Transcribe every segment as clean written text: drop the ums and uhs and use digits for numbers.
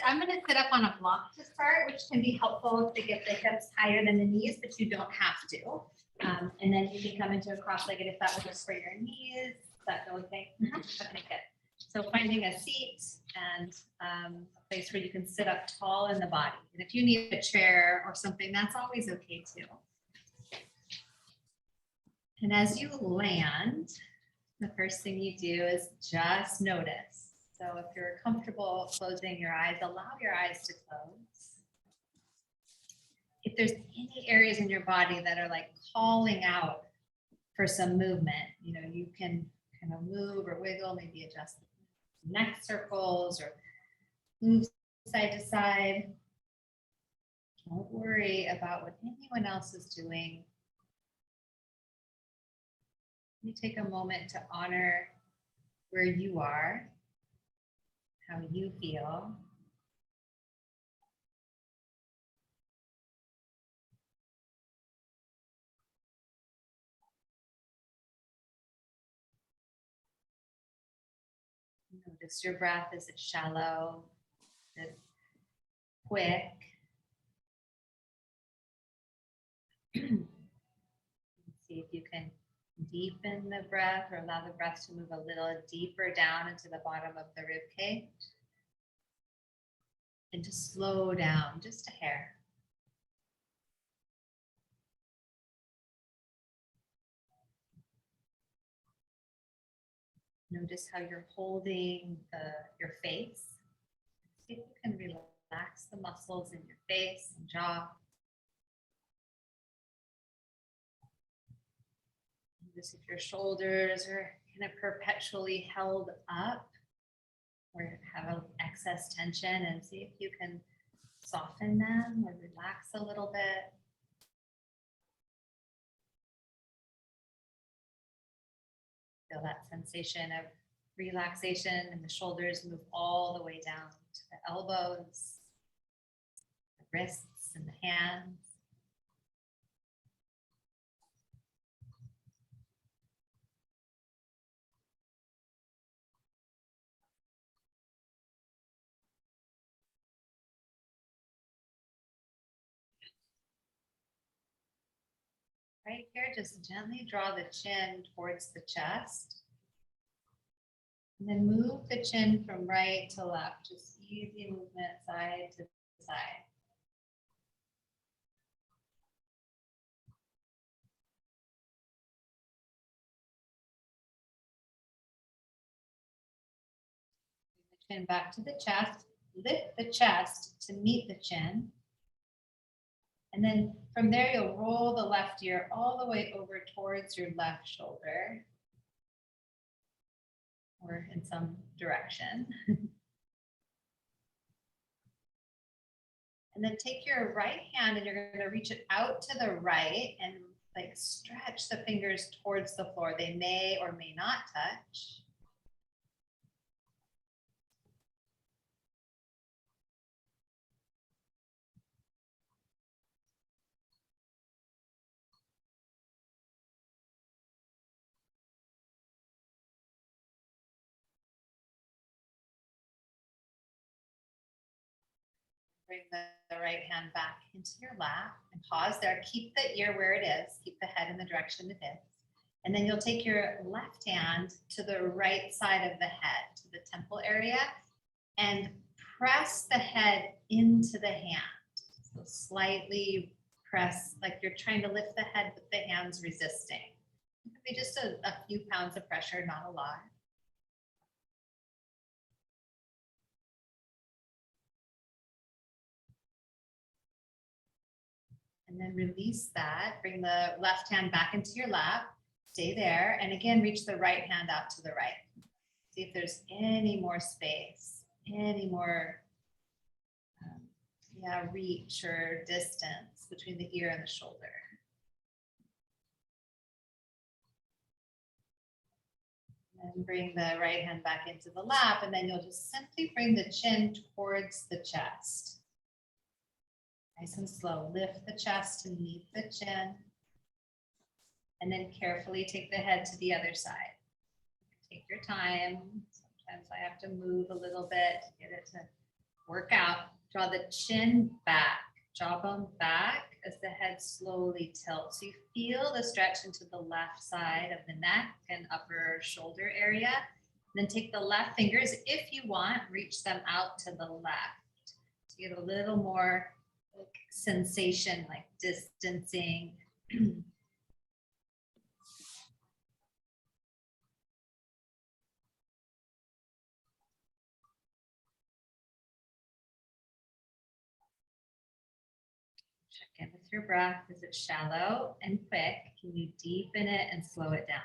I'm going to sit up on a block to start, which can be helpful to get the hips higher than the knees, but you don't have to. And then you can come into a cross-legged if that works for your knees. Is that okay? Okay, good. So finding a seat and a place where you can sit up tall in the body. And if you need a chair or something, that's always okay too. And as you land, the first thing you do is just notice. So if you're comfortable closing your eyes, allow your eyes to close. If there's any areas in your body that are like calling out for some movement, you know, you can kind of move or wiggle, maybe adjust the neck circles or move side to side. Don't worry about what anyone else is doing. You take a moment to honor where you are, how you feel. Notice your breath. Is it shallow? Is it quick? See if you can deepen the breath or allow the breath to move a little deeper down into the bottom of the rib cage. And just slow down just a hair. Notice how you're holding your face. See if you can relax the muscles in your face and jaw. Notice if your shoulders are kind of perpetually held up or have excess tension, and see if you can soften them or relax a little bit. Feel that sensation of relaxation, and the shoulders move all the way down to the elbows, the wrists, and the hands. Right here, just gently draw the chin towards the chest. And then move the chin from right to left. Just easy movement side to side. Bring the chin back to the chest. Lift the chest to meet the chin. And then from there, you'll roll the left ear all the way over towards your left shoulder, or in some direction. And then take your right hand and you're going to reach it out to the right and like stretch the fingers towards the floor. They may or may not touch. Bring the right hand back into your lap and pause there. Keep the ear where it is. Keep the head in the direction it is. And then you'll take your left hand to the right side of the head, to the temple area, and press the head into the hand. So slightly press, like you're trying to lift the head with the hands resisting. It could be just a few pounds of pressure, not a lot. And then release that. Bring the left hand back into your lap. Stay there. And again, reach the right hand out to the right. See if there's any more space, any more reach or distance between the ear and the shoulder. And bring the right hand back into the lap, and then you'll just simply bring the chin towards the chest. Nice and slow. Lift the chest to meet the chin. And then carefully take the head to the other side. Take your time. Sometimes I have to move a little bit to get it to Work out. Draw the chin back, jawbone back as the head slowly tilts. So you feel the stretch into the left side of the neck and upper shoulder area. Then take the left fingers, if you want, reach them out to the left. So you get a little more like sensation, like distancing. Check in with your breath. Is it shallow and quick? Can you deepen it and slow it down?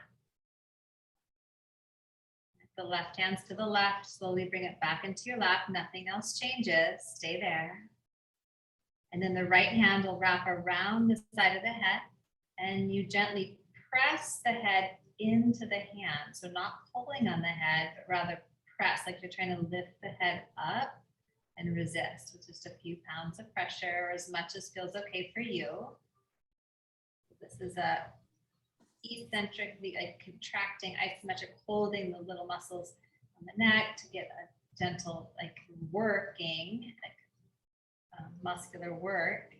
The left hands to the left, slowly bring it back into your lap. Nothing else changes. Stay there. And then the right hand will wrap around the side of the head and you gently press the head into the hand. So not pulling on the head, but rather press like you're trying to lift the head up and resist with just a few pounds of pressure or as much as feels okay for you. This is a eccentrically like contracting, isometric, holding the little muscles on the neck to get a gentle like working, like muscular work.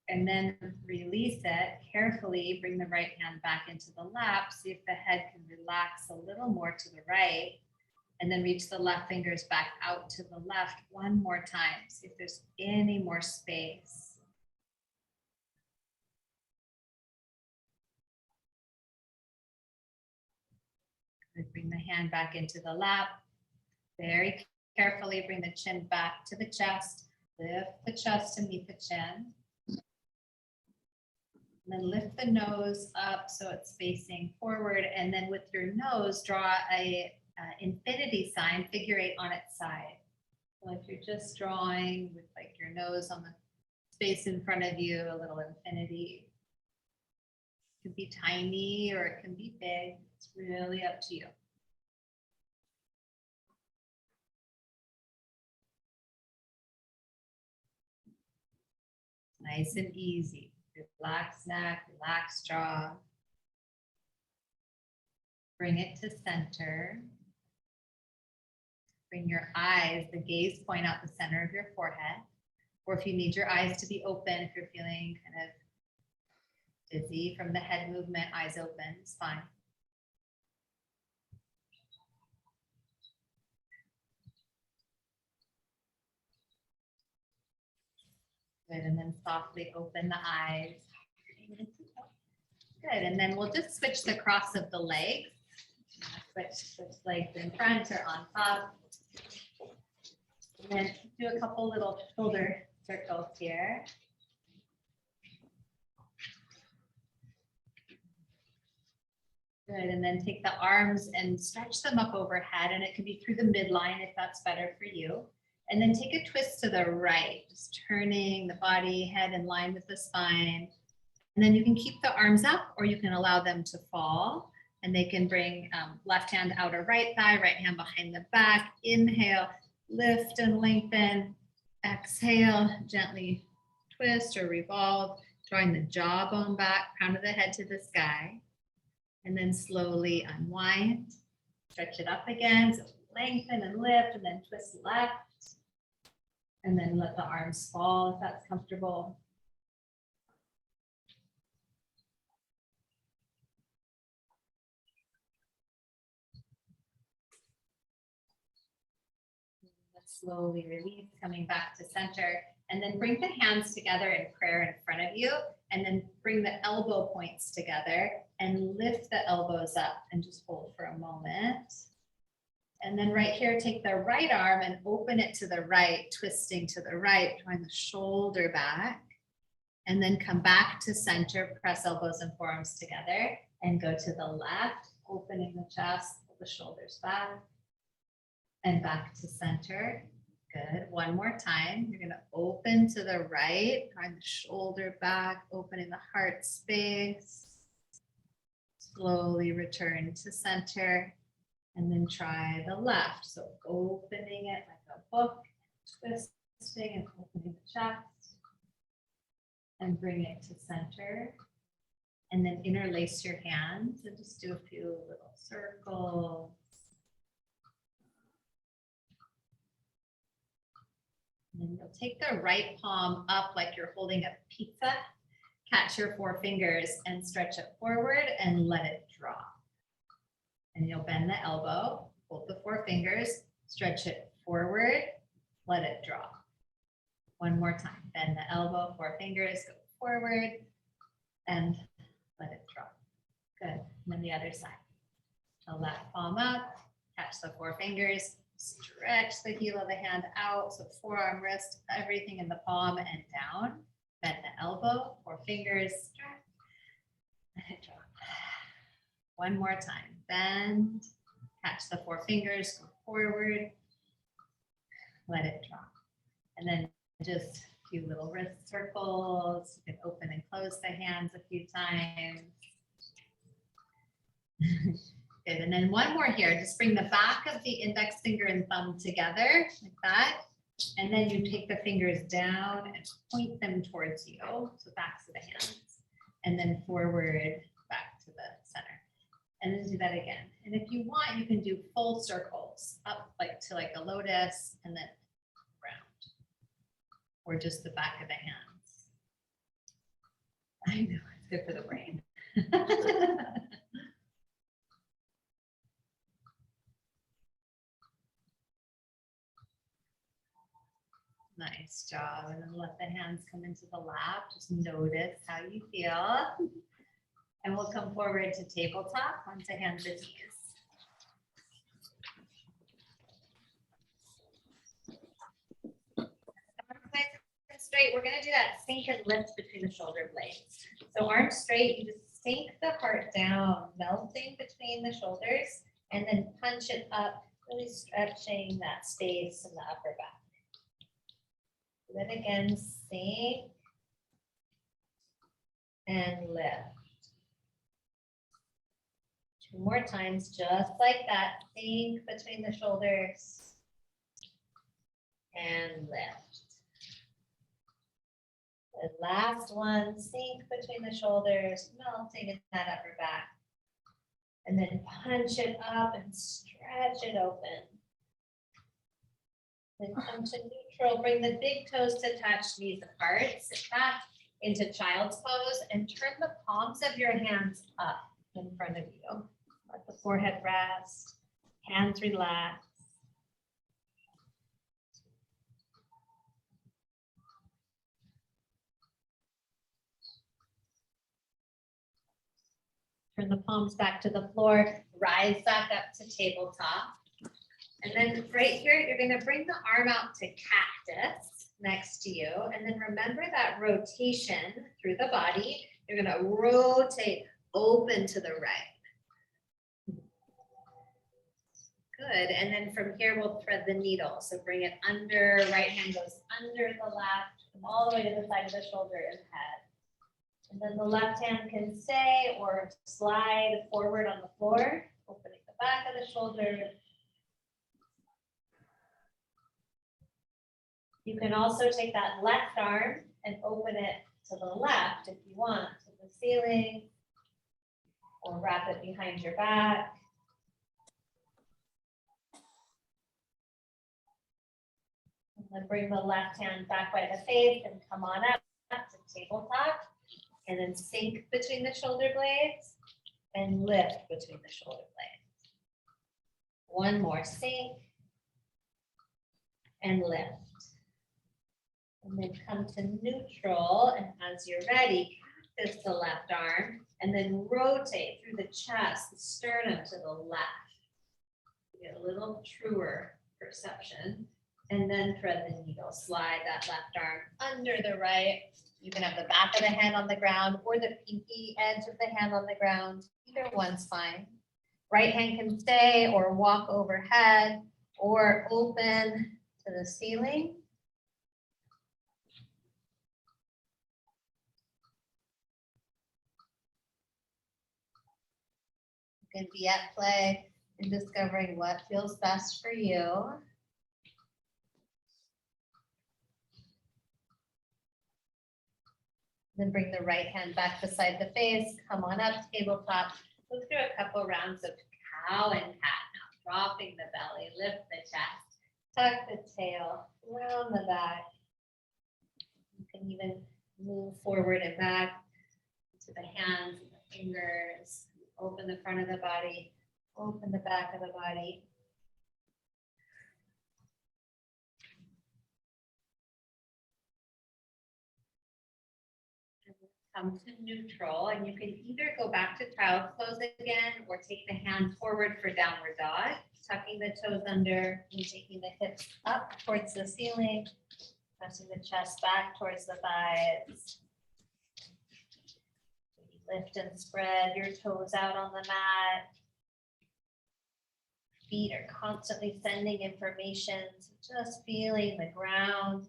And then release it carefully. Bring the right hand back into the lap. See if the head can relax a little more to the right. And then reach the left fingers back out to the left one more time. See if there's any more space. Bring the hand back into the lap. Very carefully bring the chin back to the chest. Lift the chest to meet the chin. And then lift the nose up so it's facing forward. And then with your nose, draw a infinity sign, figure 8 on its side. So if you're just drawing with like your nose on the space in front of you, a little infinity. It can be tiny or it can be big. It's really up to you. Nice and easy. Relax neck, relax jaw. Bring it to center. Bring your eyes, the gaze point out the center of your forehead. Or if you need your eyes to be open, if you're feeling kind of dizzy from the head movement, eyes open, it's fine. Good, and then softly open the eyes. Good, and then we'll just switch the cross of the legs. Switch legs in front or on top. And then do a couple little shoulder circles here. Good, and then take the arms and stretch them up overhead, and it can be through the midline if that's better for you. And then take a twist to the right, just turning the body, head in line with the spine. And then you can keep the arms up or you can allow them to fall. And they can bring left hand outer right thigh, right hand behind the back. Inhale, lift and lengthen. Exhale, gently twist or revolve, drawing the jawbone back, crown of the head to the sky. And then slowly unwind, stretch it up again. So lengthen and lift and then twist left. And then let the arms fall if that's comfortable. Let's slowly release, coming back to center. And then bring the hands together in prayer in front of you. And then bring the elbow points together and lift the elbows up and just hold for a moment. And then right here, take the right arm and open it to the right, twisting to the right, drawing the shoulder back. And then come back to center, press elbows and forearms together and go to the left, opening the chest, pull the shoulders back and back to center. Good, one more time. You're gonna open to the right, drawing the shoulder back, opening the heart space. Slowly return to center. And then try the left. So opening it like a book, twisting and opening the chest. And bring it to center. And then interlace your hands and just do a few little circles. And you'll take the right palm up like you're holding a pizza. Catch your 4 fingers and stretch it forward and let it drop. And you'll bend the elbow, hold the 4 fingers, stretch it forward, let it drop. One more time. Bend the elbow, 4 fingers, go forward, and let it drop. Good. And then the other side. The left palm up, catch the 4 fingers, stretch the heel of the hand out. So forearm, wrist, everything in the palm and down. Bend the elbow, 4 fingers, stretch, let it drop. One more time. Bend, catch the 4 fingers, go forward, let it drop. And then just a few little wrist circles. You can open and close the hands a few times. Good. And then one more here. Just bring the back of the index finger and thumb together like that. And then you take the fingers down and point them towards you. So backs of the hands. And then forward, back to the center. And then do that again. And if you want, you can do full circles up like to like a lotus and then round. Or just the back of the hands. I know, it's good for the brain. Nice job. And then let the hands come into the lap. Just notice how you feel. And we'll come forward to tabletop onto hands and knees. Straight, we're going to do that sink and lift between the shoulder blades. So arms straight, you just sink the heart down, melting between the shoulders, and then punch it up, really stretching that space in the upper back. Then again, sink and lift. 2 more times, just like that. Sink between the shoulders and lift. The last one, sink between the shoulders, melting in that upper back. And then punch it up and stretch it open. Then come to neutral, bring the big toes to touch, knees apart, sit back into child's pose and turn the palms of your hands up in front of you. Let the forehead rest, hands relax. Turn the palms back to the floor, rise back up to tabletop. And then right here, you're going to bring the arm out to cactus next to you. And then remember that rotation through the body. You're going to rotate open to the right. Good. And then from here, we'll thread the needle. So bring it under, right hand goes under the left, all the way to the side of the shoulder and head. And then the left hand can stay or slide forward on the floor, opening the back of the shoulder. You can also take that left arm and open it to the left if you want, to the ceiling, or wrap it behind your back. And then bring the left hand back by the face and come on up to tabletop. And then sink between the shoulder blades and lift between the shoulder blades. One more, sink and lift. And then come to neutral, and as you're ready, cactus the left arm, and then rotate through the chest, the sternum to the left. You get a little truer perception. And then thread the needle. Slide that left arm under the right. You can have the back of the hand on the ground or the pinky edge of the hand on the ground. Either one's fine. Right hand can stay or walk overhead or open to the ceiling. You can be at play in discovering what feels best for you. Then bring the right hand back beside the face, come on up, tabletop. Go through a couple rounds of cow and cat now, dropping the belly, lift the chest, tuck the tail, round the back, can even move forward and back to the hands and the fingers. Open the front of the body, open the back of the body. Come to neutral, and you can either go back to child's pose again or take the hand forward for downward dog, tucking the toes under and taking the hips up towards the ceiling, pressing the chest back towards the thighs. Lift and spread your toes out on the mat. Feet are constantly sending information, so just feeling the ground.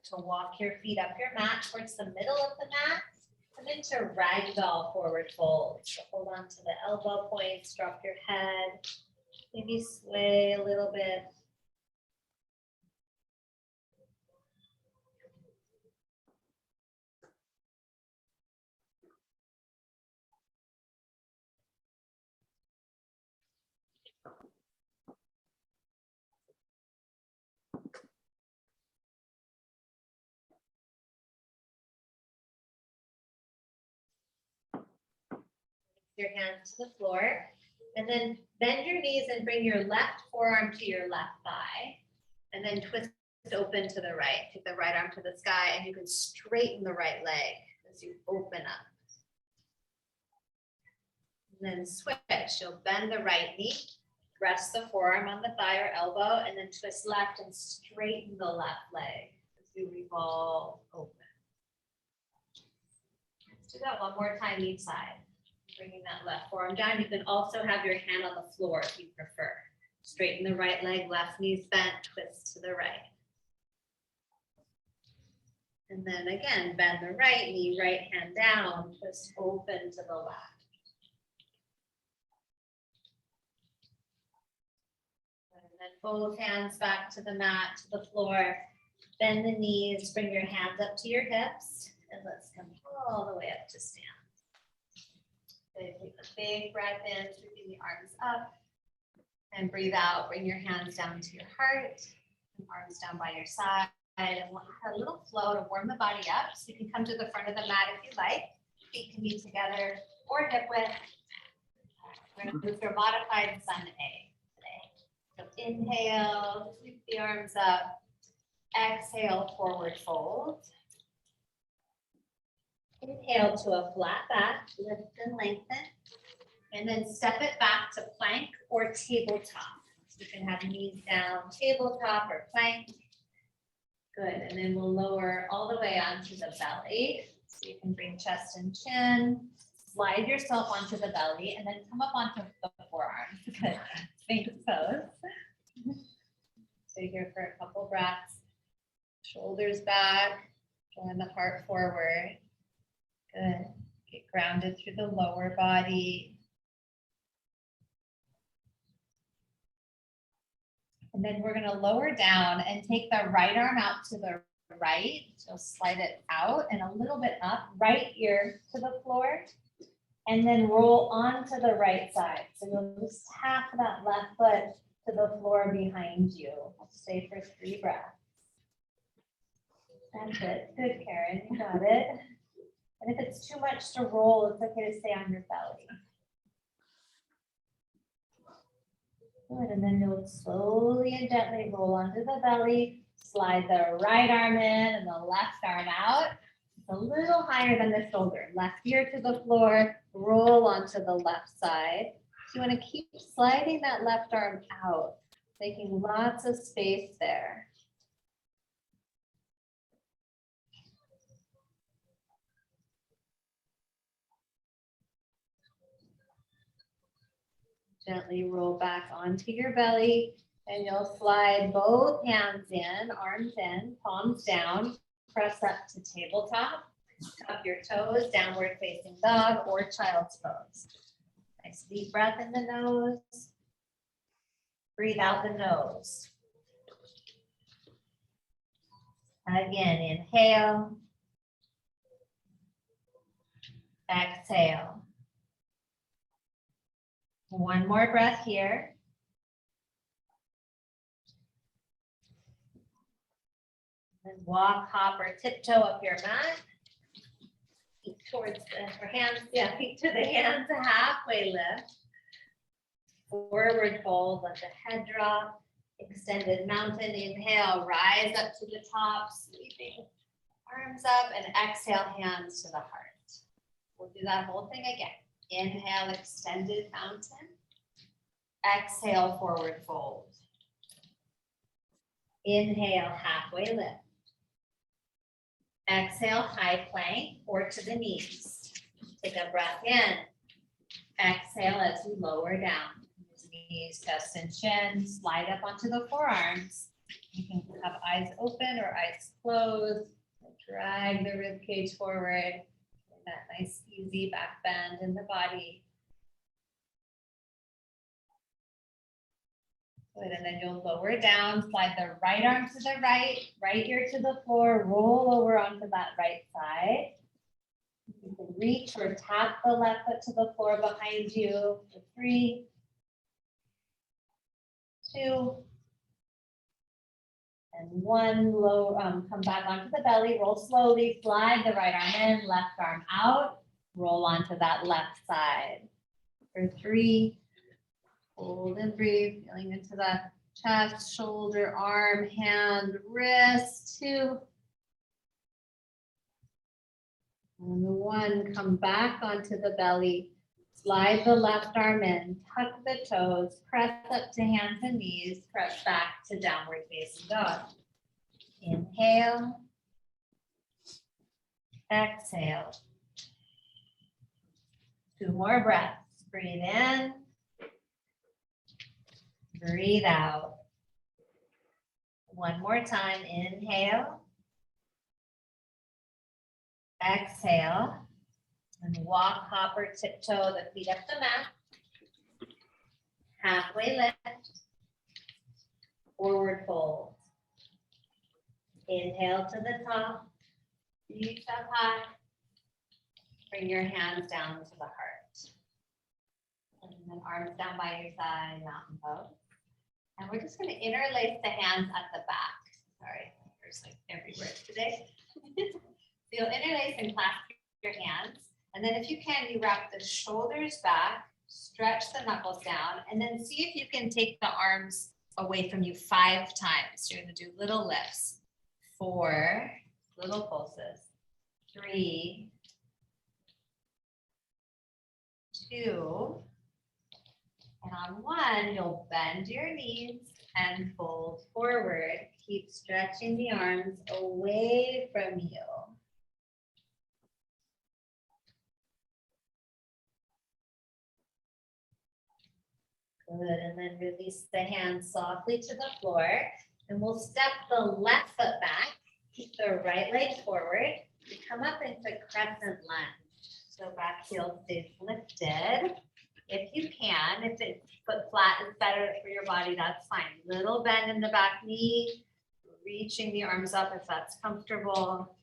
To walk your feet up your mat towards the middle of the mat. Come into ragdoll forward fold. So hold on to the elbow points, drop your head, maybe sway a little bit. Your hands to the floor, and then bend your knees and bring your left forearm to your left thigh, and then twist open to the right. Take the right arm to the sky, and you can straighten the right leg as you open up. And then switch. You'll bend the right knee, rest the forearm on the thigh or elbow, and then twist left and straighten the left leg as you revolve open. Let's do that one more time each side. Bringing that left forearm down. You can also have your hand on the floor if you prefer. Straighten the right leg, left knee's bent, twist to the right. And then again, bend the right knee, right hand down, twist open to the left. And then both hands back to the mat, to the floor. Bend the knees, bring your hands up to your hips, and let's come all the way up to stand. Take a big breath in, sweeping the arms up, and breathe out. Bring your hands down to your heart, and arms down by your side, and we'll have a little flow to warm the body up. So you can come to the front of the mat if you like. Feet can be together or hip width. We're going to move to a modified sun A today. So inhale, sweep the arms up. Exhale, forward fold. Inhale to a flat back, lift and lengthen, and then step it back to plank or tabletop. So you can have knees down, tabletop or plank. Good, and then we'll lower all the way onto the belly. So you can bring chest and chin, slide yourself onto the belly, and then come up onto the forearms. Good, Sphinx pose. Stay here for a couple breaths. Shoulders back, drawing the heart forward. Good. Get grounded through the lower body. And then we're going to lower down and take the right arm out to the right. So slide it out and a little bit up, right ear to the floor. And then roll onto the right side. So you'll just tap that left foot to the floor behind you. Stay for 3 breaths. That's it. Good, Karen. You got it. And if it's too much to roll, it's okay to stay on your belly. Good, and then you'll slowly and gently roll onto the belly, slide the right arm in and the left arm out. It's a little higher than the shoulder. Left ear to the floor, roll onto the left side. So you want to keep sliding that left arm out, making lots of space there. Gently roll back onto your belly, and you'll slide both hands in, arms in, palms down, press up to tabletop, tuck your toes, downward facing dog or child's pose. Nice deep breath in the nose. Breathe out the nose. Again, inhale, Exhale. One more breath here. And walk, hop, or tiptoe up your mat. Feet towards the, or hands, yeah, feet to the hands, a halfway lift. Forward fold, let the head drop. Extended mountain, inhale, rise up to the top, sweeping arms up, and exhale, hands to the heart. We'll do that whole thing again. Inhale, extended mountain. Exhale, forward fold. Inhale, halfway lift. Exhale, high plank or to the knees. Take a breath in. Exhale as you lower down. Knees, chest, and chin. Slide up onto the forearms. You can have eyes open or eyes closed. Drag the rib cage forward. That nice, easy back bend in the body. Good, and then you'll lower down, slide the right arm to the right ear to the floor, roll over onto that right side. You can reach or tap the left foot to the floor behind you for 3, 2, and 1. Low, come back onto the belly, roll slowly, slide the right arm in, left arm out, roll onto that left side. For 3, hold and breathe, feeling into the chest, shoulder, arm, hand, wrist. 2. And 1, come back onto the belly. Slide the left arm in, tuck the toes, press up to hands and knees, press back to downward facing dog. Inhale. Exhale. 2 more breaths. Breathe in. Breathe out. 1 more time. Inhale. Exhale. And walk, hop, or tiptoe the feet up the mat. Halfway lift. Forward fold. Inhale to the top. Reach up high. Bring your hands down to the heart. And then arms down by your side, mountain pose. And we're just going to interlace the hands at the back. Sorry, there's like everywhere today. So you'll interlace and clasp your hands. And then if you can, you wrap the shoulders back, stretch the knuckles down, and then see if you can take the arms away from you 5 times. You're going to do little lifts. 4, little pulses. 3, 2, and on 1, you'll bend your knees and fold forward. Keep stretching the arms away from you. Good, and then release the hands softly to the floor. And we'll step the left foot back, keep the right leg forward, and come up into crescent lunge. So back heel stays lifted. If you can, if it's foot flat is better for your body, that's fine. Little bend in the back knee, reaching the arms up if that's comfortable.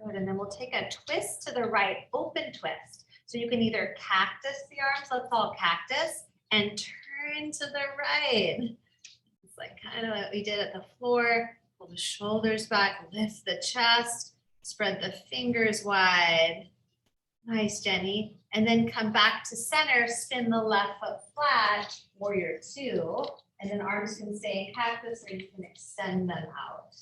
Good, and then we'll take a twist to the right, open twist. So you can either cactus the arms, let's all cactus, and turn to the right. It's like kind of what we did at the floor. Pull the shoulders back, lift the chest, spread the fingers wide. Nice, Jenny. And then come back to center, spin the left foot flat, warrior 2, and then arms can stay in cactus or you can extend them out.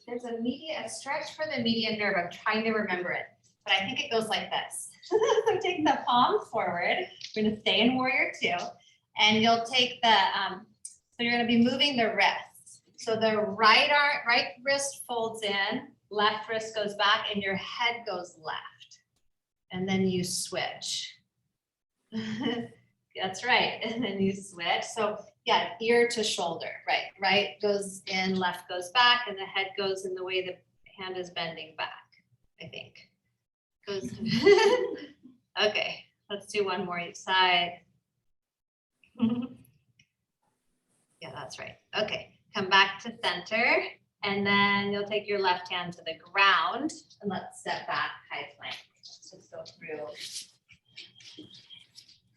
There's a stretch for the median nerve. I'm trying to remember it, but I think it goes like this. So take the palms forward. We're going to stay in warrior 2, and you'll take the, so you're going to be moving the wrists. So the right wrist folds in, left wrist goes back, and your head goes left. And then you switch. That's right. And then you switch. So yeah, ear to shoulder, right? Right goes in, left goes back, and the head goes in the way the hand is bending back, I think. Goes. Okay, Let's do one more each side. Yeah, that's right. Okay, come back to center, and then you'll take your left hand to the ground, and let's step back, high plank. Just go through.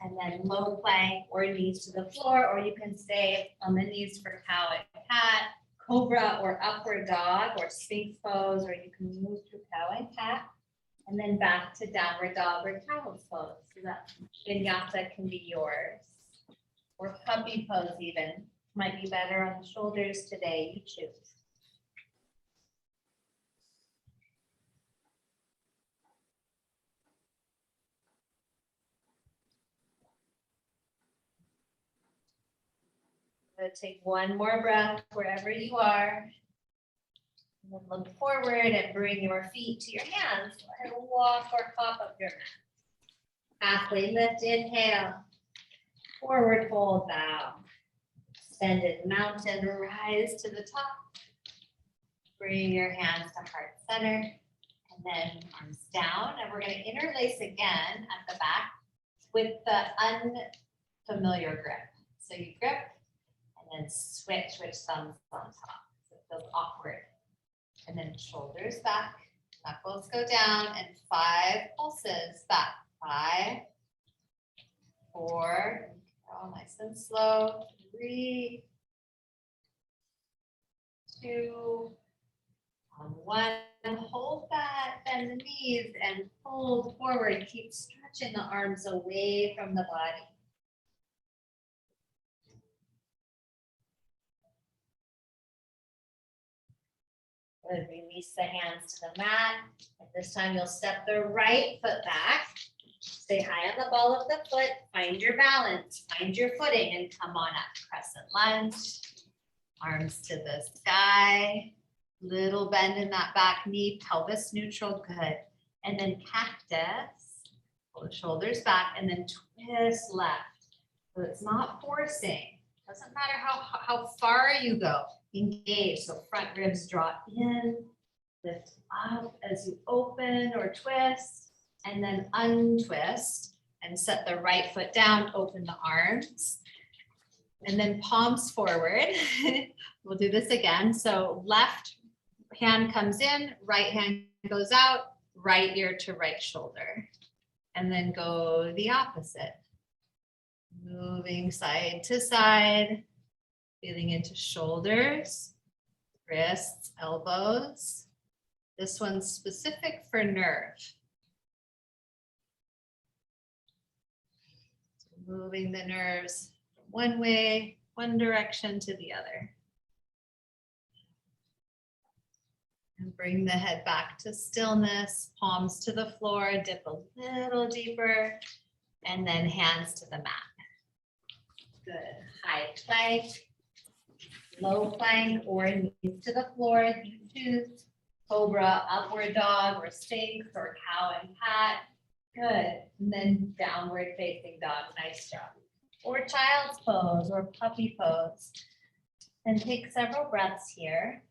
And then low plank or knees to the floor, or you can stay on the knees for cow and cat, cobra or upward dog or sphinx pose, or you can move to cow and cat, and then back to downward dog or child's pose. So that vinyasa can be yours, or puppy pose even. Might be better on the shoulders today, you choose. I'm gonna take one more breath wherever you are. And then look forward and bring your feet to your hands. Go ahead and walk or hop up your mat. Halfway lift, inhale. Forward fold, bow. Extended mountain, rise to the top. Bring your hands to heart center. And then arms down. And we're going to interlace again at the back with the unfamiliar grip. So you grip and then switch with thumbs on top. So it feels awkward. And then shoulders back, knuckles go down, and 5 pulses back. 5, 4, all nice and slow. 3, 2, 1. Hold that, bend the knees and fold forward. Keep stretching the arms away from the body. Good. Release the hands to the mat. At this time, you'll step the right foot back. Stay high on the ball of the foot. Find your balance. Find your footing and come on up. Crescent lunge. Arms to the sky. Little bend in that back knee. Pelvis neutral. Good. And then cactus. Pull the shoulders back and then twist left. So it's not forcing. Doesn't matter how far you go. Engage. So front ribs draw in, lift up as you open or twist, and then untwist and set the right foot down, open the arms, and then palms forward. We'll do this again. So left hand comes in, right hand goes out, right ear to right shoulder, and then go the opposite. Moving side to side. Feeling into shoulders, wrists, elbows. This one's specific for nerve. So moving the nerves from one way, one direction to the other. And bring the head back to stillness, palms to the floor, dip a little deeper, and then hands to the mat. Good. High plank. Low plank or knees to the floor, you choose. Cobra, upward dog, or sphinx, or cow and cat. Good. And then downward facing dog. Nice job. Or child's pose or puppy pose. And take several breaths here.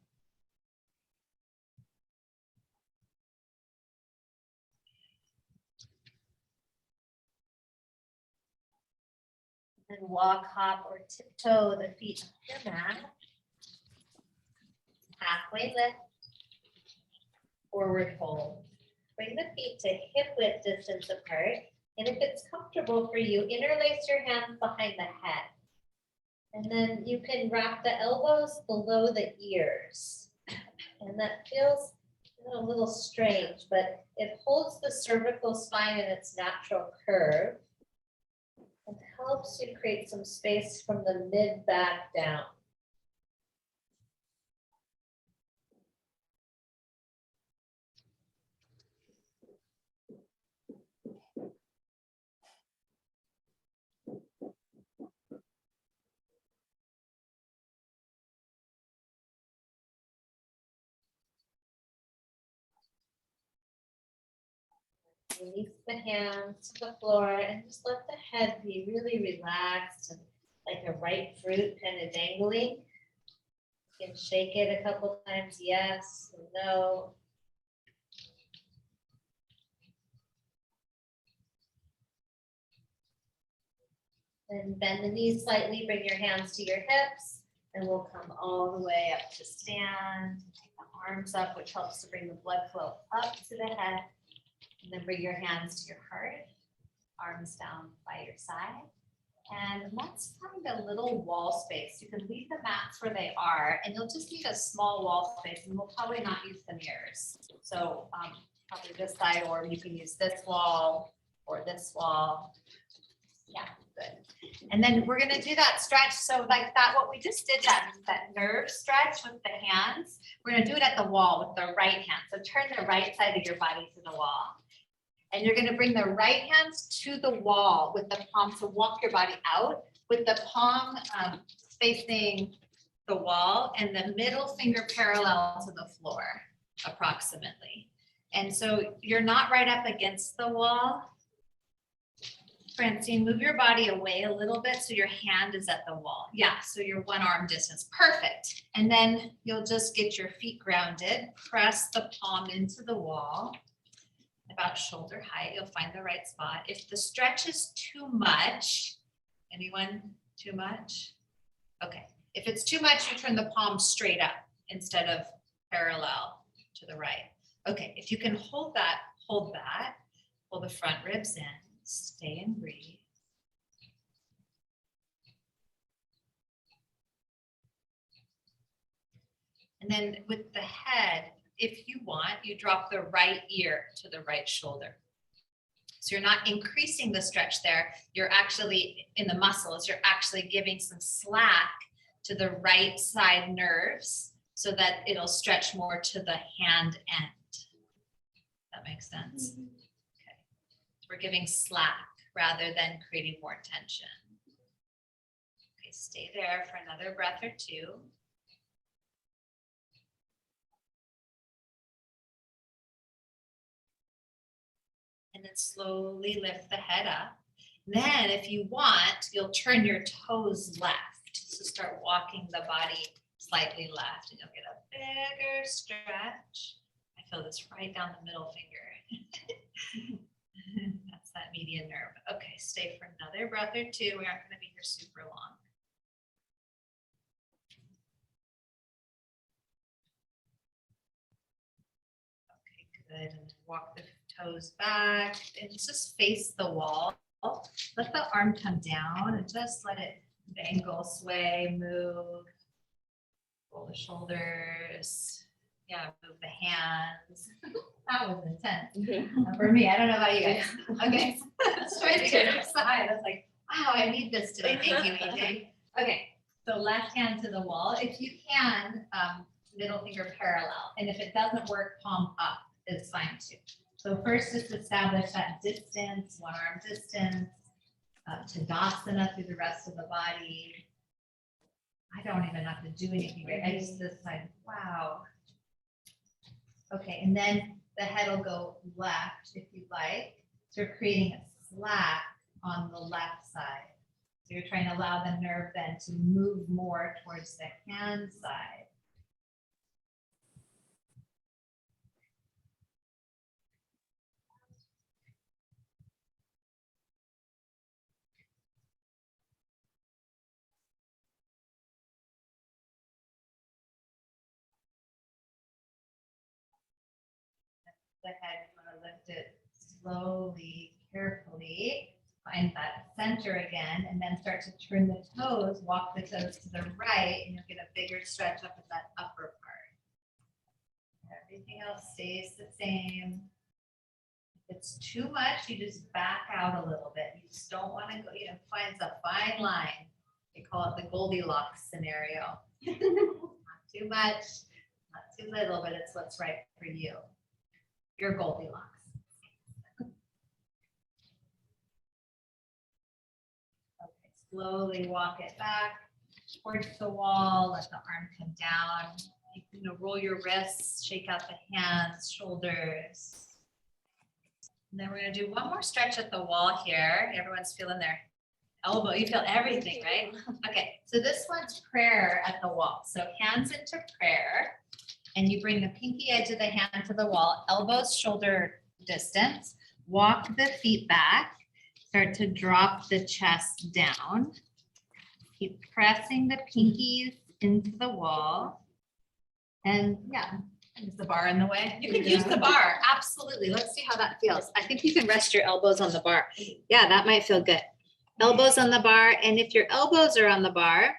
And walk, hop, or tiptoe the feet off your mat. Halfway lift. Forward fold. Bring the feet to hip width distance apart. And if it's comfortable for you, interlace your hands behind the head. And then you can wrap the elbows below the ears. And that feels a little strange, but it holds the cervical spine in its natural curve. And helps you create some space from the mid back down. Release the hands to the floor and just let the head be really relaxed and like a ripe fruit kind of dangling. You can shake it a couple times, yes, no. Then bend the knees slightly, bring your hands to your hips, and we'll come all the way up to stand. Take the arms up, which helps to bring the blood flow up to the head. And then bring your hands to your heart, arms down by your side. And let's find a little wall space. You can leave the mats where they are, and you'll just need a small wall space, and we'll probably not use the mirrors. So probably this side, or you can use this wall or this wall. Yeah, good. And then we're gonna do that stretch. So like that, what we just did, that nerve stretch with the hands, we're gonna do it at the wall with the right hand. So turn the right side of your body to the wall. And you're gonna bring the right hands to the wall with the palm, so walk your body out with the palm facing the wall and the middle finger parallel to the floor, approximately. And so you're not right up against the wall. Francine, move your body away a little bit so your hand is at the wall. Yeah, so you're one arm distance, perfect. And then you'll just get your feet grounded, press the palm into the wall. About shoulder height, you'll find the right spot. If the stretch is too much, anyone too much? Okay, if it's too much, you turn the palm straight up instead of parallel to the right. Okay, if you can hold that, hold that. Pull the front ribs in, stay and breathe. And then with the head, if you want, you drop the right ear to the right shoulder. So you're not increasing the stretch there. You're actually in the muscles, you're actually giving some slack to the right side nerves so that it'll stretch more to the hand end. That makes sense? Okay. So we're giving slack rather than creating more tension. Okay, stay there for another breath or two. And then slowly lift the head up. Then if you want, you'll turn your toes left. So start walking the body slightly left and you'll get a bigger stretch. I feel this right down the middle finger. That's that median nerve. Okay, stay for another breath or two. We aren't going to be here super long. Okay, good. And then walk the toes back and just face the wall. Let the arm come down and just let it dangle, sway, move. Roll the shoulders. Yeah, move the hands. That was intense. For me, I don't know about you guys. Okay, let's try to get your side. I was like, wow, I need this today. Thank you, EJ. Okay, so left hand to the wall. If you can, middle finger parallel. And if it doesn't work, palm up is fine too. So first, just establish that distance, one arm distance, Tadasana through the rest of the body. I don't even have to do anything, right? I just decide, wow. Okay, and then the head will go left if you like. So you're creating a slack on the left side. So you're trying to allow the nerve then to move more towards the hand side. The head, you want to lift it slowly, carefully. Find that center again, and then start to turn the toes, walk the toes to the right, and you'll get a bigger stretch up at that upper part. Everything else stays the same. If it's too much, you just back out a little bit. You just don't want to go, find a fine line. They call it the Goldilocks scenario. Not too much, not too little, but it's what's right for you. Your Goldilocks. Okay, slowly walk it back towards the wall. Let the arm come down. You can roll your wrists, shake out the hands, shoulders. And then we're going to do one more stretch at the wall here. Everyone's feeling their elbow. You feel everything, right? Okay, so this one's prayer at the wall. So hands into prayer. And you bring the pinky edge of the hand to the wall, elbows shoulder distance, walk the feet back, Start to drop the chest down. Keep pressing the pinkies into the wall. And yeah, is the bar in the way? You can use the bar, absolutely. Let's see how that feels. I think you can rest your elbows on the bar. Yeah, that might feel good. Elbows on the bar, and if your elbows are on the bar,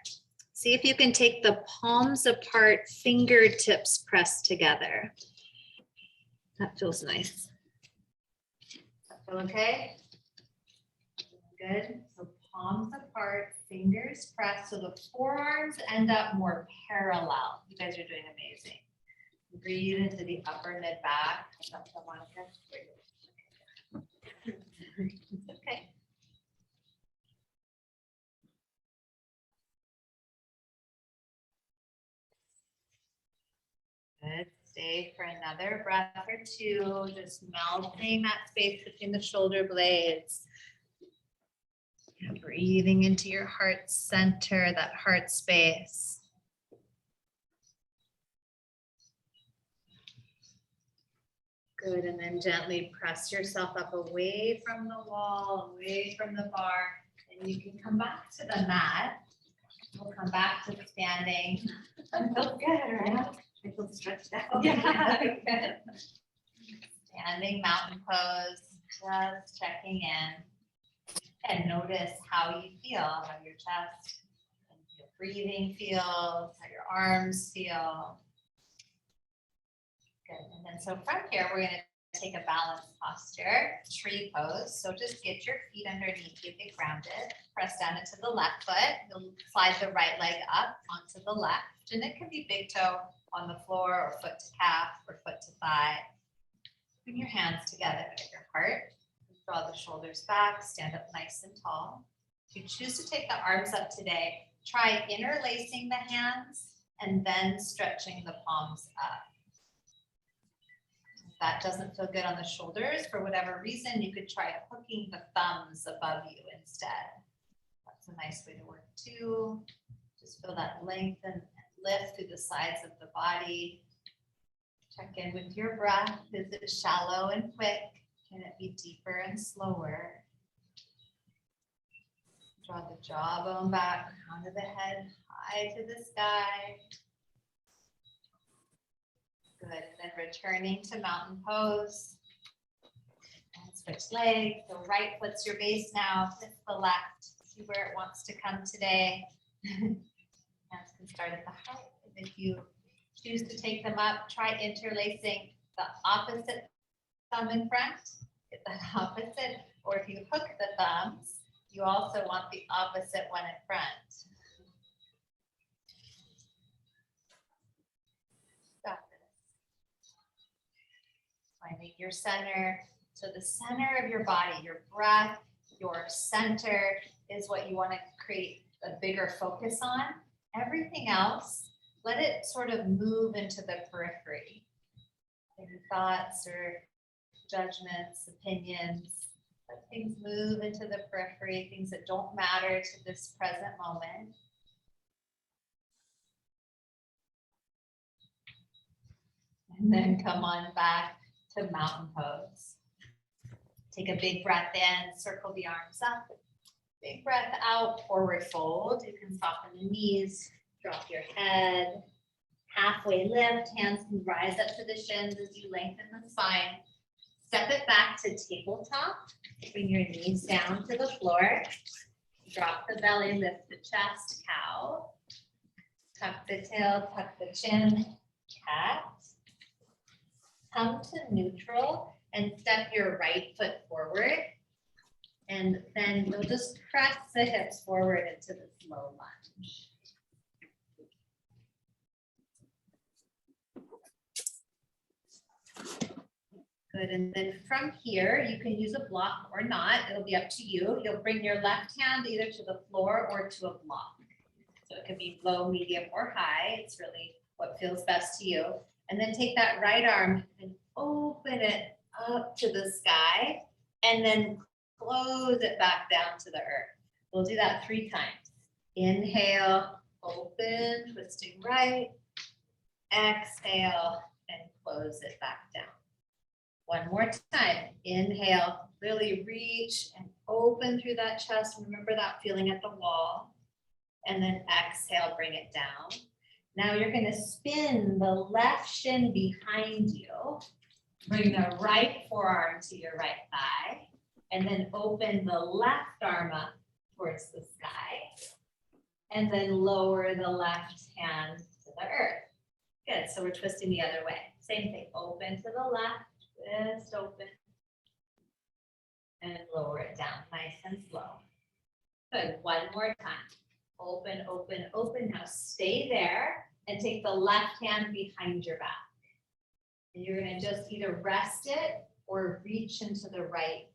see if you can take the palms apart, fingertips pressed together. That feels nice. That feel okay? Good. So palms apart, fingers pressed, so the forearms end up more parallel. You guys are doing amazing. Breathe into the upper mid back. Okay. Good. Stay for another breath or two, just melting that space between the shoulder blades. Breathing into your heart center, that heart space. Good, and then gently press yourself up away from the wall, away from the bar, and you can come back to the mat. We'll come back to standing. I feel good, right? I feel stretched out. Yeah, good. Standing mountain pose, just checking in. And notice how you feel, how your chest and your breathing feels, how your arms feel. Good. And then so from here, we're going to take a balanced posture, tree pose. So just get your feet underneath you, get grounded, press down into the left foot. You'll slide the right leg up onto the left, and it can be big toe on the floor or foot to calf or foot to thigh. Bring your hands together at your heart. Draw the shoulders back, stand up nice and tall. If you choose to take the arms up today, try interlacing the hands and then stretching the palms up. If that doesn't feel good on the shoulders, for whatever reason, you could try hooking the thumbs above you instead. That's a nice way to work too. Just feel that length and lift through the sides of the body. Check in with your breath. Is it shallow and quick? Can it be deeper and slower? Draw the jawbone back, crown of the head high to the sky. Good, and then returning to mountain pose. And switch legs, so right foot's your base now, lift the left, see where it wants to come today. Hands can start at the heart, and if you choose to take them up, try interlacing the opposite thumb in front, get that opposite, or if you hook the thumbs, you also want the opposite one in front. Got this. Finding your center. So the center of your body, your breath, your center is what you want to create a bigger focus on. Everything else, let it sort of move into the periphery. Any thoughts or judgments, opinions, let things move into the periphery, things that don't matter to this present moment. And then come on back to mountain pose. Take a big breath in, circle the arms up. Big breath out, forward fold. You can soften the knees, drop your head. Halfway lift, hands can rise up to the shins as you lengthen the spine. Step it back to tabletop. Bring your knees down to the floor. Drop the belly, lift the chest, cow. Tuck the tail, tuck the chin, cat. Come to neutral and step your right foot forward. And then you'll just press the hips forward into the slow lunge. Good, and then from here, you can use a block or not. It'll be up to you. You'll bring your left hand either to the floor or to a block. So it could be low, medium, or high. It's really what feels best to you. And then take that right arm and open it up to the sky and then close it back down to the earth. We'll do that 3 times. Inhale, open, twisting right. Exhale, and close it back down. One more time. Inhale, really reach and open through that chest. Remember that feeling at the wall. And then exhale, bring it down. Now you're going to spin the left shin behind you. Bring the right forearm to your right thigh. And then open the left arm up towards the sky. And then lower the left hand to the earth. Good. So we're twisting the other way. Same thing. Open to the left. Twist open. And lower it down nice and slow. Good. One more time. Open, open, open. Now stay there and take the left hand behind your back. And you're going to just either rest it or reach into the right,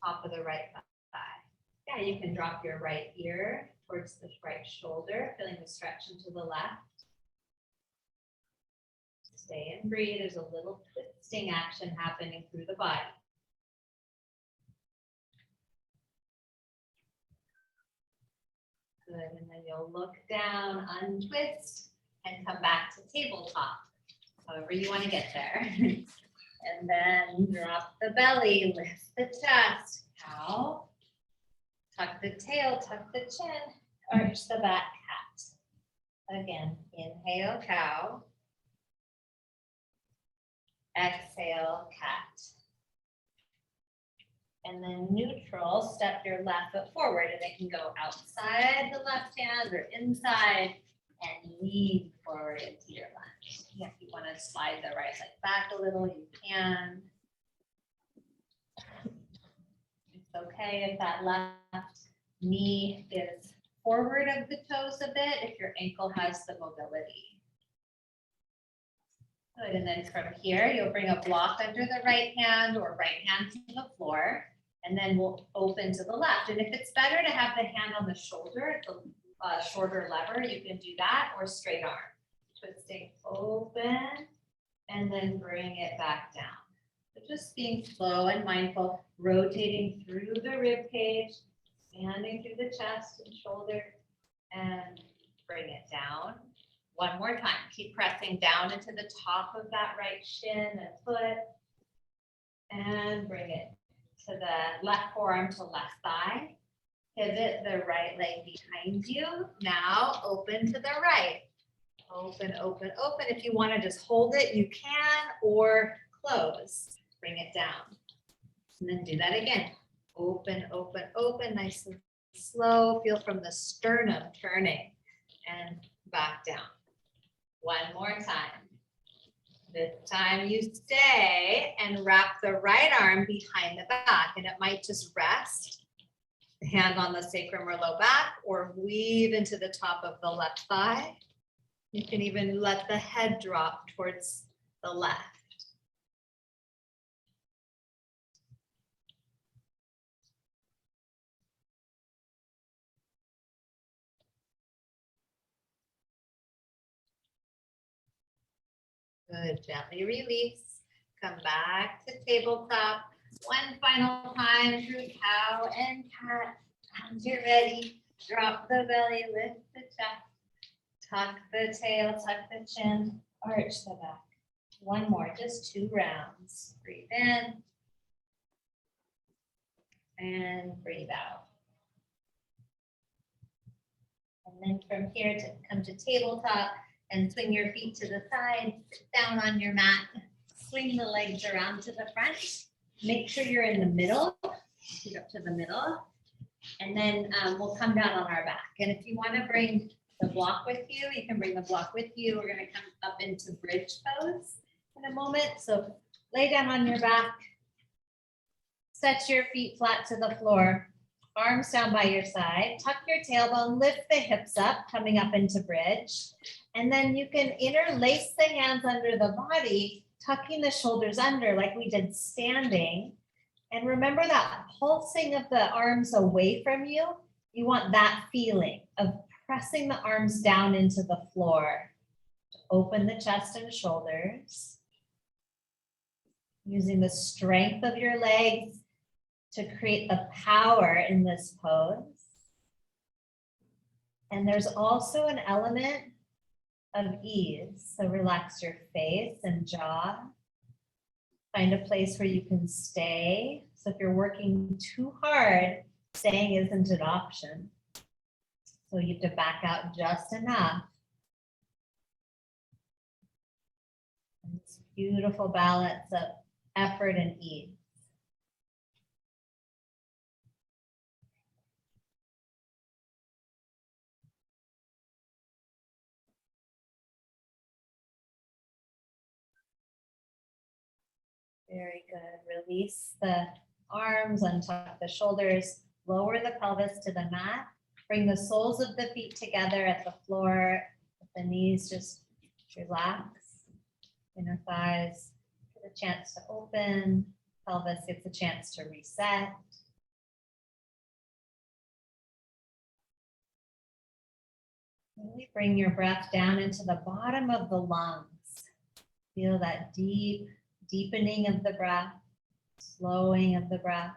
top of the right thigh. Yeah, you can drop your right ear towards the right shoulder, feeling the stretch into the left. Stay and breathe. There's a little twisting action happening through the body. Good, and then you'll look down, untwist, and come back to tabletop, however you want to get there. And then drop the belly, lift the chest, cow, tuck the tail, tuck the chin, arch the back, cat. Again, inhale, cow. Exhale, cat. And then neutral, step your left foot forward, and it can go outside the left hand or inside, and lean forward into your lunge. If you want to slide the right leg back a little, you can. It's okay if that left knee is forward of the toes a bit, if your ankle has the mobility. Good, and then from here, you'll bring a block under the right hand or right hand to the floor. And then we'll open to the left. And if it's better to have the hand on the shoulder, the shorter lever, you can do that, or straight arm. Twisting open and then bring it back down. So just being slow and mindful, rotating through the rib cage, standing through the chest and shoulder, and bring it down. One more time. Keep pressing down into the top of that right shin and foot, and bring it to the left forearm to left thigh. Pivot the right leg behind you. Now open to the right. Open, open, open. If you want to just hold it, you can, or close. Bring it down. And then do that again. Open, open, open. Nice and slow. Feel from the sternum turning and back down. One more time. This time you stay and wrap the right arm behind the back, and it might just rest, hand on the sacrum or low back, or weave into the top of the left thigh. You can even let the head drop towards the left. Good, gently release. Come back to tabletop. One final time through cow and cat. And you're ready. Drop the belly, lift the chest. Tuck the tail, tuck the chin, arch the back. One more, just 2 rounds. Breathe in. And breathe out. And then from here to come to tabletop and swing your feet to the side, sit down on your mat, swing the legs around to the front. Make sure you're in the middle, get up to the middle, and then we'll come down on our back. And if you want to bring the block with you, you can bring the block with you. We're going to come up into bridge pose in a moment. So lay down on your back, set your feet flat to the floor, arms down by your side, tuck your tailbone, lift the hips up, coming up into bridge. And then you can interlace the hands under the body, tucking the shoulders under like we did standing. And remember that pulsing of the arms away from you. You want that feeling of pressing the arms down into the floor. Open the chest and shoulders. Using the strength of your legs to create the power in this pose. And there's also an element of ease. So relax your face and jaw. Find a place where you can stay So if you're working too hard, staying isn't an option. So you have to back out just enough. And this beautiful balance of effort and ease. Very good. Release the arms, untuck the shoulders, lower the pelvis to the mat. Bring the soles of the feet together at the floor. The knees just relax. Inner thighs get a chance to open. Pelvis gets a chance to reset. Really bring your breath down into the bottom of the lungs. Feel that deep deepening of the breath, slowing of the breath.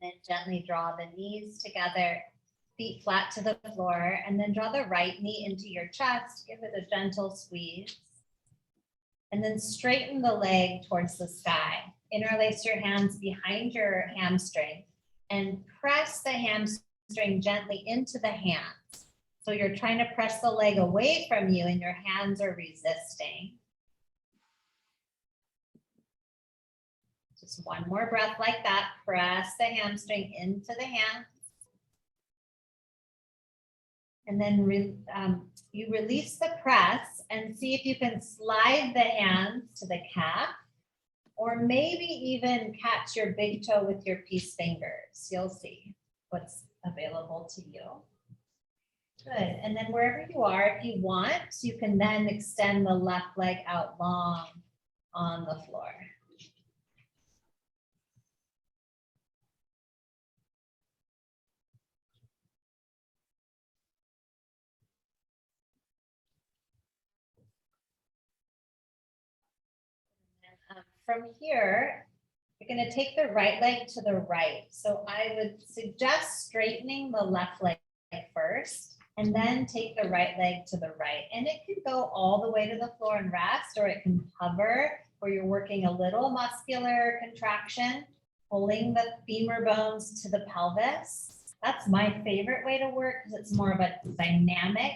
And then gently draw the knees together, feet flat to the floor, and then draw the right knee into your chest. Give it a gentle squeeze. And then straighten the leg towards the sky. Interlace your hands behind your hamstring and press the hamstring gently into the hands. So you're trying to press the leg away from you and your hands are resisting. Just one more breath like that. Press the hamstring into the hands. And then you release the press and see if you can slide the hands to the calf or maybe even catch your big toe with your peace fingers. You'll see what's available to you. Good. And then wherever you are, if you want, you can then extend the left leg out long on the floor. From here, you're going to take the right leg to the right. So I would suggest straightening the left leg first and then take the right leg to the right. And it can go all the way to the floor and rest, or it can hover where you're working a little muscular contraction, pulling the femur bones to the pelvis. That's my favorite way to work because it's more of a dynamic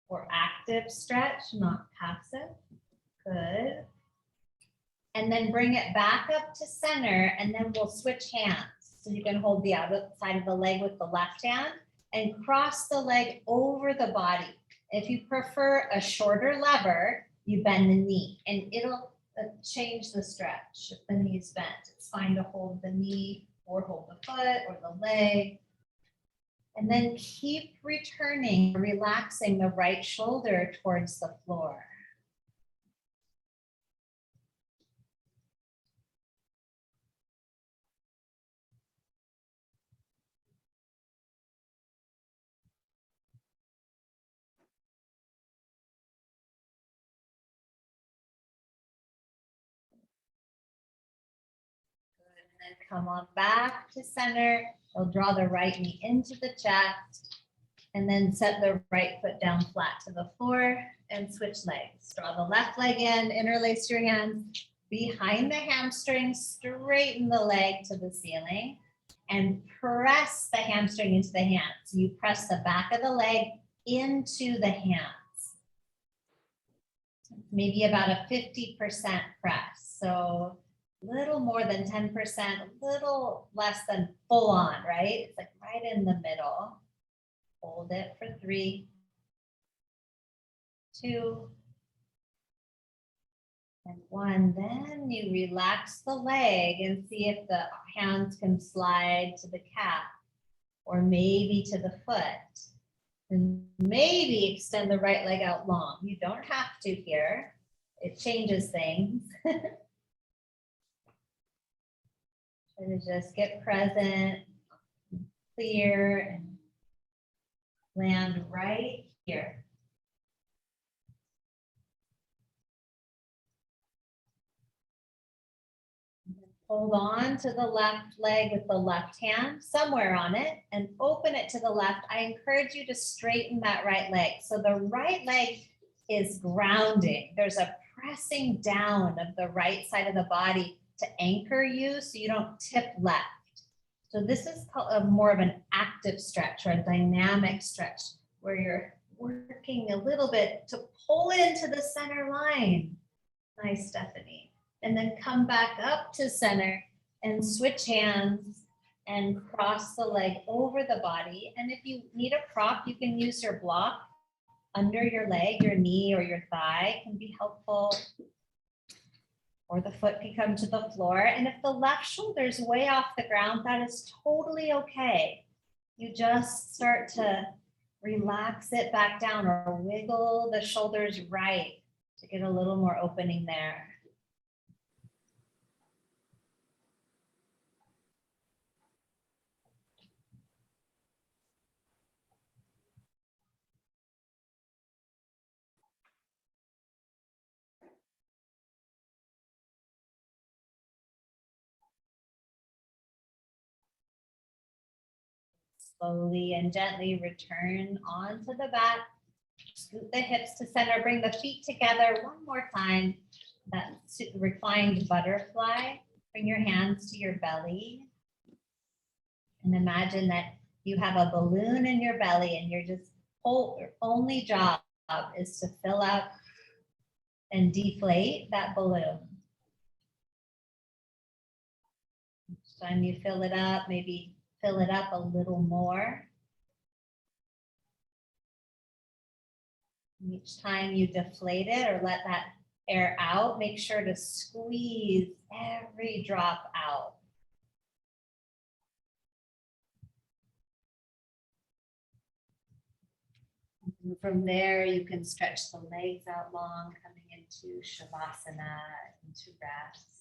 or active stretch, not passive. Good. And then bring it back up to center, and then we'll switch hands. So you can hold the outside of the leg with the left hand and cross the leg over the body. If you prefer a shorter lever, you bend the knee and it'll change the stretch. If the knee's bent, it's fine to hold the knee or hold the foot or the leg. And then keep returning, relaxing the right shoulder towards the floor. And then come on back to center. You'll draw the right knee into the chest and then set the right foot down flat to the floor and switch legs. Draw the left leg in, interlace your hands behind the hamstring, straighten the leg to the ceiling and press the hamstring into the hands. So you press the back of the leg into the hands. Maybe about a 50% press. So little more than 10%, a little less than full on, right? It's like right in the middle. Hold it for 3, 2, and 1. Then you relax the leg and see if the hands can slide to the calf or maybe to the foot. And maybe extend the right leg out long. You don't have to here. It changes things. Try to just get present, clear, and Land right here. Hold on to the left leg with the left hand somewhere on it and open it to the left. I encourage you to straighten that right leg. So the right leg is grounding. There's a pressing down of the right side of the body to anchor you so you don't tip left. So this is called a more of an active stretch or a dynamic stretch where you're working a little bit to pull into the center line. Nice, Stephanie. And then come back up to center and switch hands and cross the leg over the body. And if you need a prop, you can use your block under your leg, your knee or your thigh can be helpful. Or the foot can come to the floor. And if the left shoulder is way off the ground, that is totally okay. You just start to relax it back down or wiggle the shoulders right to get a little more opening there. Slowly and gently return onto the back. Scoot the hips to center. Bring the feet together one more time. That reclined butterfly. Bring your hands to your belly. And imagine that you have a balloon in your belly and you're just your only job is to fill up and deflate that balloon. Each time you fill it up, maybe fill it up a little more. Each time you deflate it or let that air out, make sure to squeeze every drop out. And from there, you can stretch the legs out long, coming into Shavasana, into rest.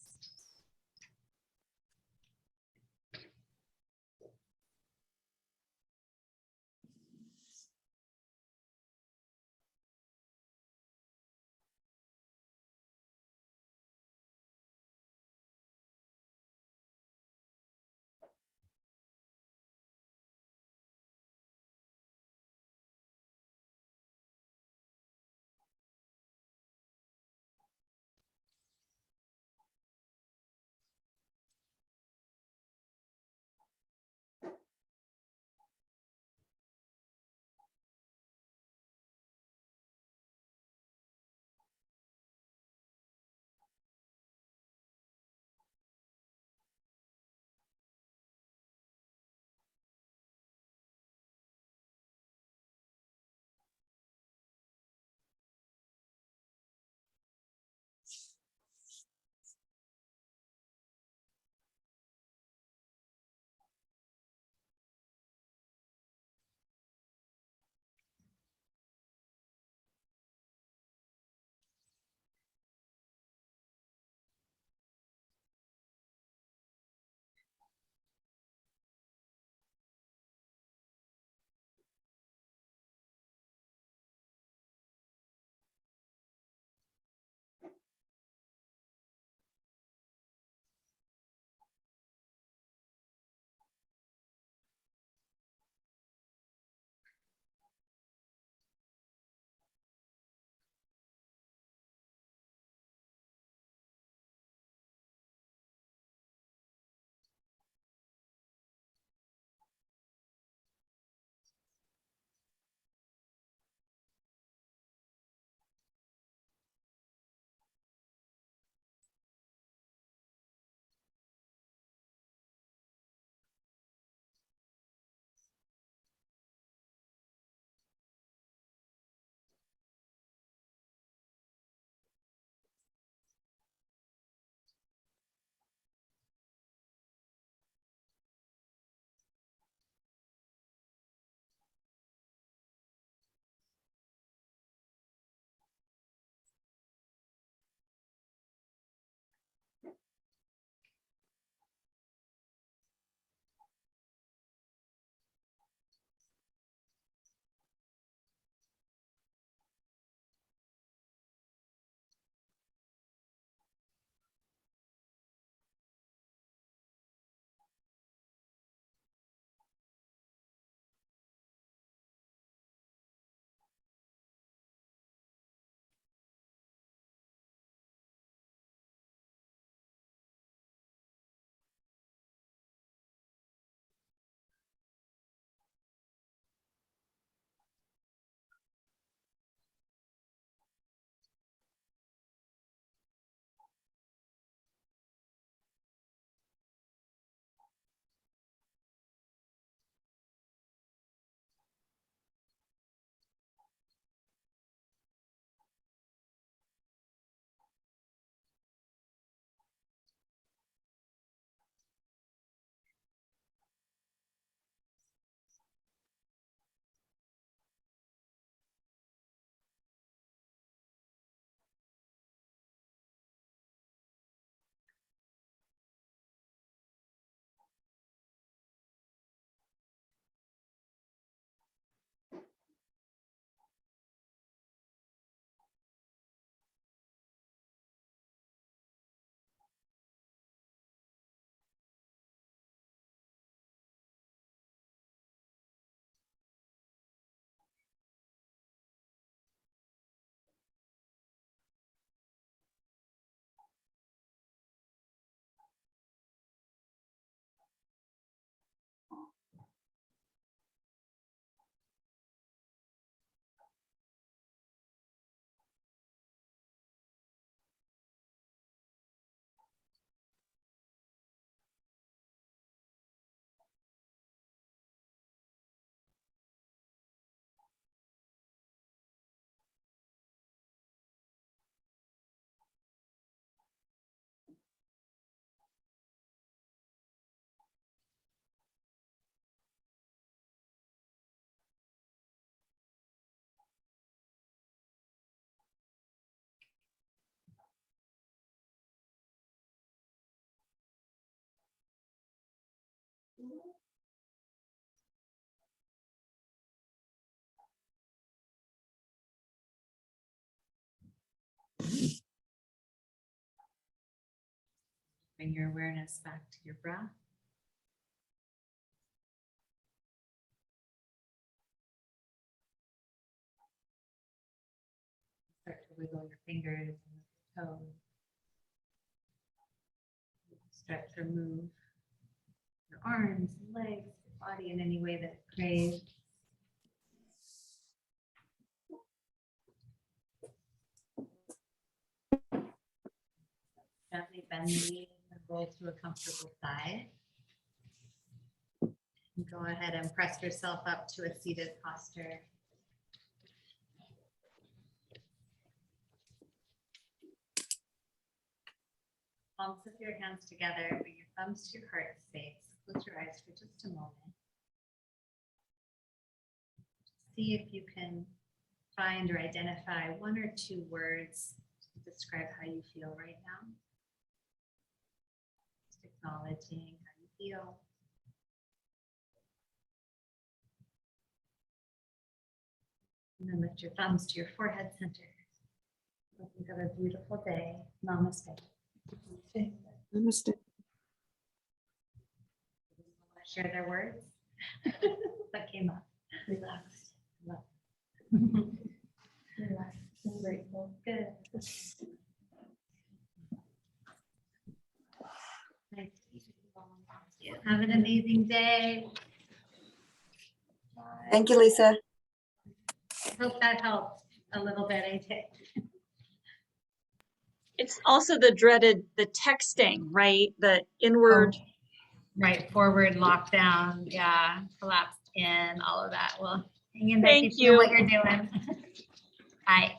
Bring your awareness back to your breath. Start to wiggle your fingers and your toes. Stretch or move your arms and legs, your body in any way that it craves. Gently bend the knees and roll to a comfortable side. And go ahead and press yourself up to a seated posture. Palms of your hands together, bring your thumbs to your heart space. Close your eyes for just a moment. See if you can find or identify one or two words to describe how you feel right now. Just acknowledging how you feel. And then lift your thumbs to your forehead center. Hope you have a beautiful day. Namaste. Namaste. Share their words that came up. Relaxed. Love. Relaxed. I'm grateful. Good. Nice to meet you. Have an amazing day. Bye. Thank you, Lisa. Hope that helped a little bit, AJ. It's also the dreaded, the texting, right? The inward. Oh, right, forward lockdown, yeah, collapsed in, all of that. Well, hang in there, Thank keep doing what you. you're doing. Bye.